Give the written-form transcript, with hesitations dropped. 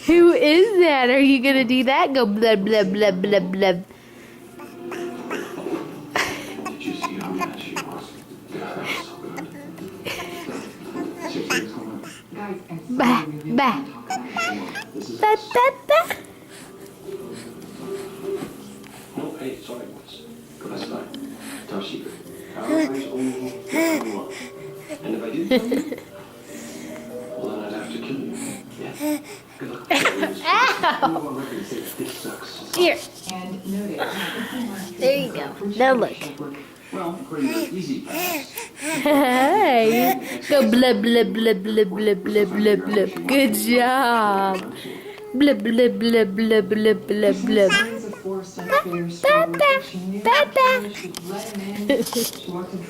Who is that? Are you gonna do that? Go blub blub blub blub blub. Did you see how mad she was? God, that was so good. Seriously, what's going on? Guys, I'm Bah, sorry we really bah. can't talk about it. This is Ba, ba, ba. No, hey, sorry, boys. That's fine. Top secret. Always only one. And if I did tell you, well, then I'd have to kill you. Yeah. Good luck. Ow. This sucks. Here. And noted. There you go. Now look. Well, according to Easy Pass. Hey. Go blub blub blub blub blub blub blub blub. Good job. Blub blub blub blub blub blub blub. Signs of forced unfair strawberry. She knew Ba, ba. she should let him in. She walked in front